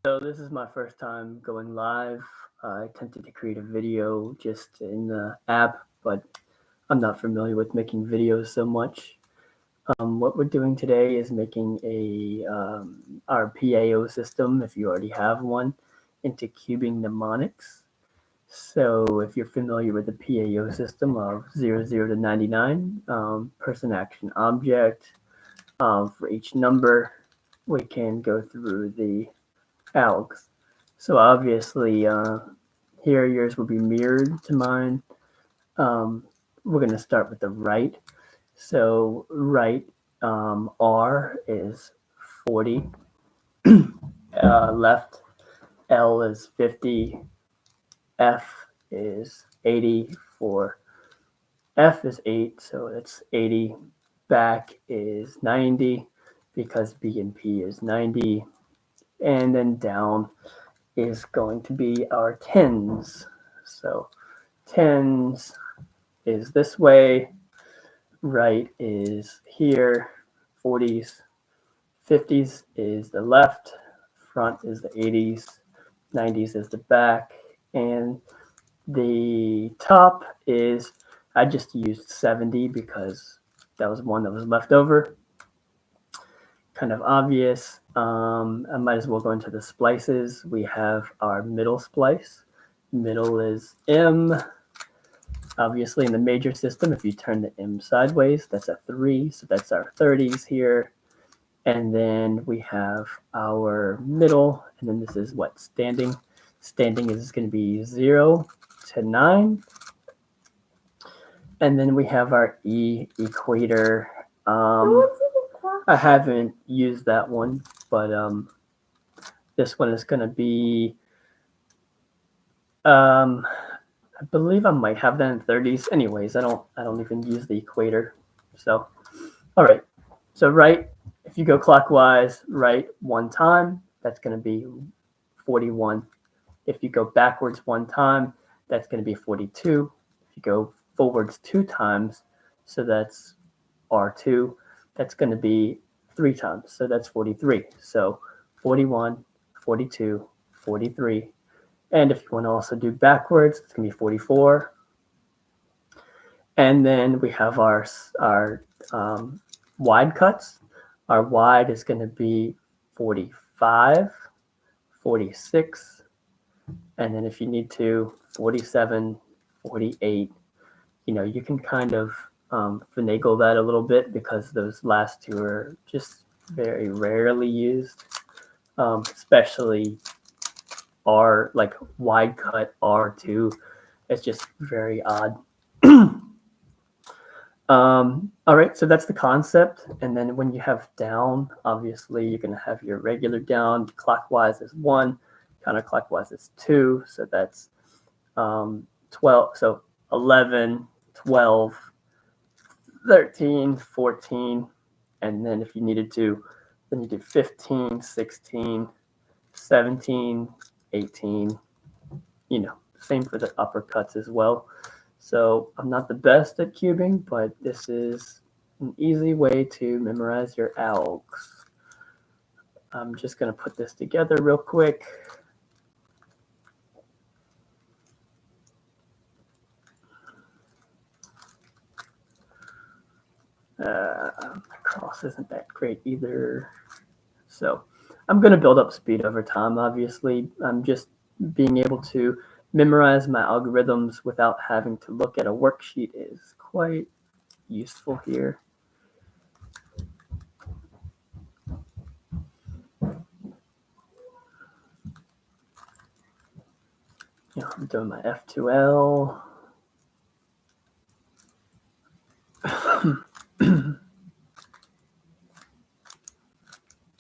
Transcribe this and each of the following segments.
So this is my first time going live. I attempted to create a video just in the app, but I'm not familiar with making videos so much. What we're doing today is making our PAO system, if you already have one, into cubing mnemonics. So if you're familiar with the PAO system of 00 to 99, person, action, object, for each number, we can go through the algs. So obviously, here yours will be mirrored to mine. We're going to start with the right. So right, R is 40. Left, L is 50. F is 80 for F is 8, so it's 80. Back is 90 because B and P is 90. And then down is going to be our tens. So tens is this way, right is here, 40s, 50s is the left, front is the 80s, 90s is the back, and the top is, I just used 70 because that was one that was left over. Kind of obvious. I might as well go into the splices. We have our middle splice. Middle is M. Obviously, in the major system, if you turn the M sideways, that's a 3. So that's our 30s here. And then we have our middle. And then this is what? Standing. Standing is going to be 0 to 9. And then we have our E equator. I haven't used that one, but this one is going to be, I believe I might have that in 30s. Anyways, I don't even use the equator. So, all right. So right, if you go clockwise, right one time, that's going to be 41. If you go backwards one time, that's going to be 42. If you go forwards 2 times, so that's R2, that's going to be 3 times. So that's 43. So 41, 42, 43. And if you want to also do backwards, it's going to be 44. And then we have our wide cuts. Our wide is going to be 45, 46. And then if you need to, 47, 48. You can kind of finagle that a little bit because those last two are just very rarely used, especially R, like wide cut R2. It's just very odd. All right, so that's the concept. And then when you have down, obviously you're going to have your regular down. Clockwise is 1, counterclockwise is 2. So that's 12. So 11, 12, 13, 14. And then if you needed to, then you do 15, 16, 17, 18. Same for the uppercuts as well. So I'm not the best at cubing, but this is an easy way to memorize your algs. I'm just going to put this together real quick. Cross isn't that great either. So I'm going to build up speed over time, obviously. I'm just being able to memorize my algorithms without having to look at a worksheet is quite useful here. I'm doing my F2L.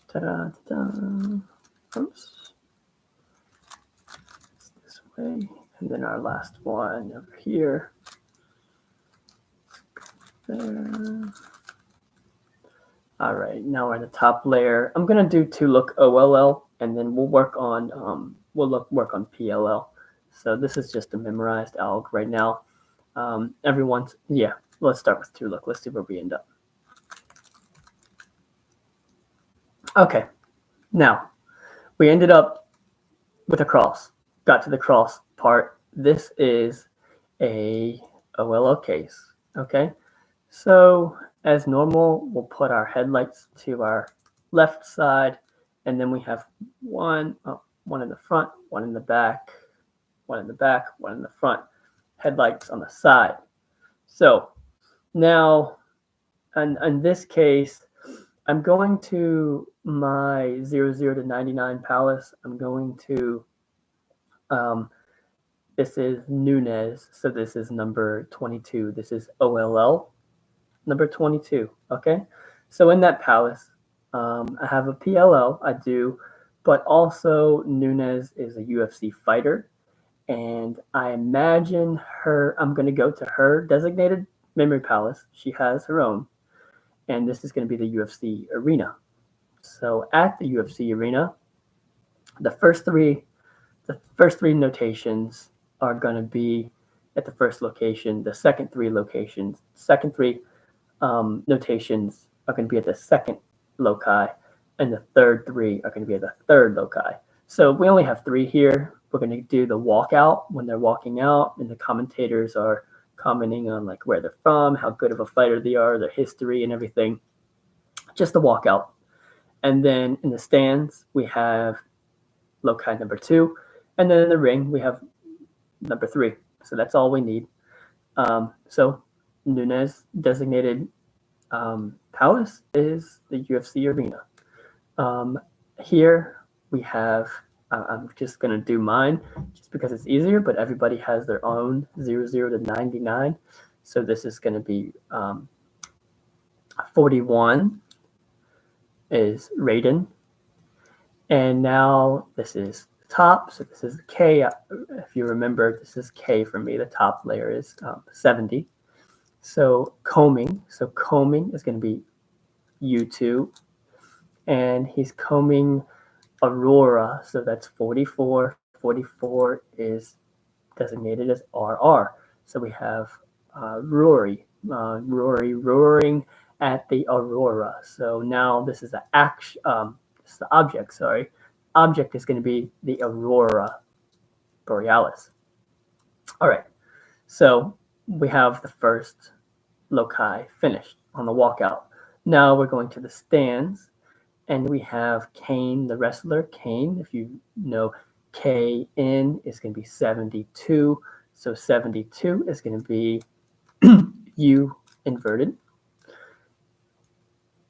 Ta-da-ta-da. Oops. It's this way. And then our last one over here. There. All right, now we're in the top layer. I'm gonna do 2-look OLL, and then we'll work on work on PLL. So this is just a memorized alg right now. Let's start with 2-look. Let's see where we end up. Okay, now we ended up with a cross. Got to the cross part. This is a OLL case. Okay, so as normal, we'll put our headlights to our left side, and then we have one in the front, one in the back, one in the back, one in the front, headlights on the side. So now, in this case, I'm going to my 00 to 99 palace. I'm going to, this is Nunez, so this is number 22. This is OLL, number 22, okay? So in that palace, I have a PLL, I do, but also Nunez is a UFC fighter, and I imagine her, I'm going to go to her designated memory palace. She has her own, and this is going to be the UFC arena. So at the UFC arena, the first three notations are going to be at the first location. The second three notations are going to be at the second loci, and the third three are going to be at the third loci. So we only have three here. We're going to do the walkout when they're walking out, and the commentators are commenting on like where they're from, how good of a fighter they are, their history and everything. Just the walkout. And then in the stands, we have loci number 2. And then in the ring, we have number 3. So that's all we need. So Nunez designated palace is the UFC arena. Here we have, I'm just going to do mine just because it's easier, but everybody has their own 00 to 99. So this is going to be 41 is Raiden. And now this is top. So this is K. If you remember, this is K for me. The top layer is 70. So combing. So combing is going to be U2. And he's combing Aurora. So that's 44. 44 is designated as RR. So we have Rory roaring at the Aurora. So now this is the this is the object, sorry. Object is going to be the Aurora Borealis. All right, so we have the first loci finished on the walkout. Now we're going to the stands, and we have Kane, the wrestler. Kane, if you know, KN is going to be 72. So 72 is going to be U inverted.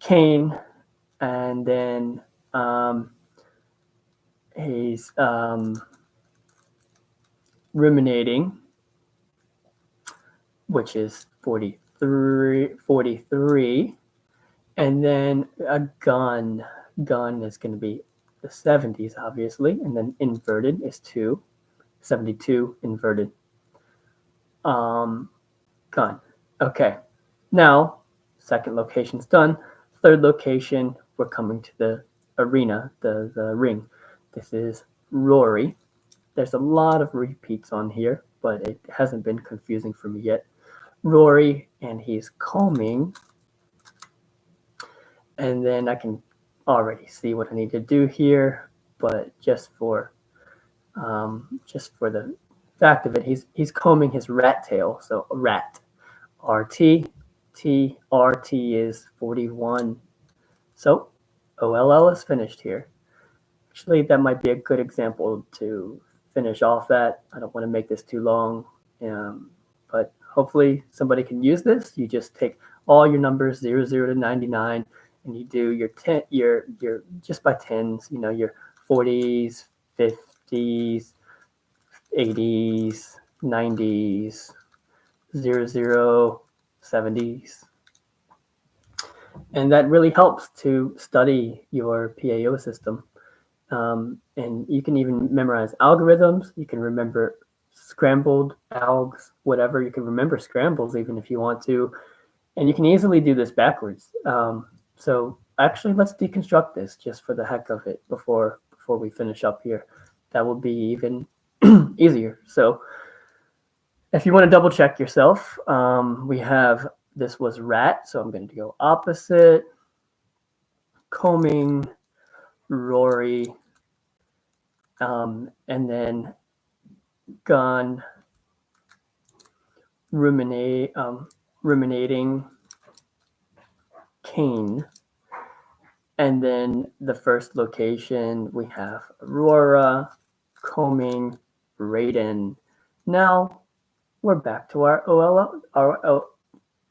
Kane, and then he's ruminating, which is 43, and then a gun is going to be the 70s, obviously, and then inverted is 2, 72 inverted. Gun. Okay, now second location's done. Third location, we're coming to the arena, the ring. This is Rory. There's a lot of repeats on here, but it hasn't been confusing for me yet. Rory, and he's combing. And then I can already see what I need to do here, but just for the fact of it, he's combing his rat tail. So rat, RT, RT is 41. So OLL is finished here. Actually, that might be a good example to finish off that. I don't want to make this too long, but hopefully somebody can use this. You just take all your numbers 00 to 99, and you do your just by tens. You know, your 40s, 50s, 80s, 90s, 00, 70s. And that really helps to study your PAO system. And you can even memorize algorithms. You can remember scrambled algs, whatever. You can remember scrambles even if you want to. And you can easily do this backwards. So actually, let's deconstruct this just for the heck of it before we finish up here. That will be even easier. So if you want to double check yourself, we have, this was rat, so I'm going to go opposite, combing, Rory, and then gone ruminating cane. And then the first location, we have Aurora, combing, Raiden. Now we're back to our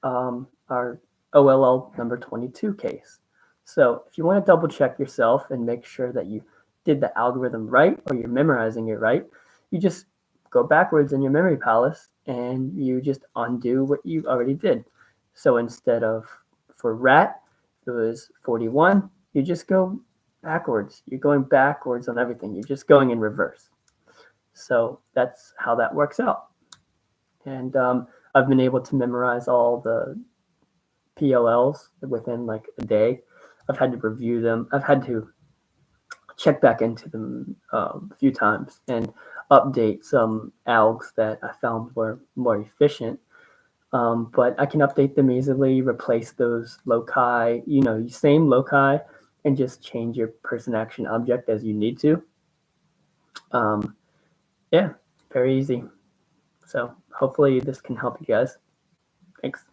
our OLL number 22 case. So if you want to double check yourself and make sure that you did the algorithm right or you're memorizing it right, you just go backwards in your memory palace and you just undo what you already did. So instead of for rat, it was 41, you just go backwards. You're going backwards on everything. You're just going in reverse. So that's how that works out. And I've been able to memorize all the PLLs within like a day. I've had to review them. I've had to check back into them a few times and update some algs that I found were more efficient. But I can update them easily, replace those loci, same loci, and just change your person action object as you need to. Yeah, very easy. So hopefully this can help you guys. Thanks.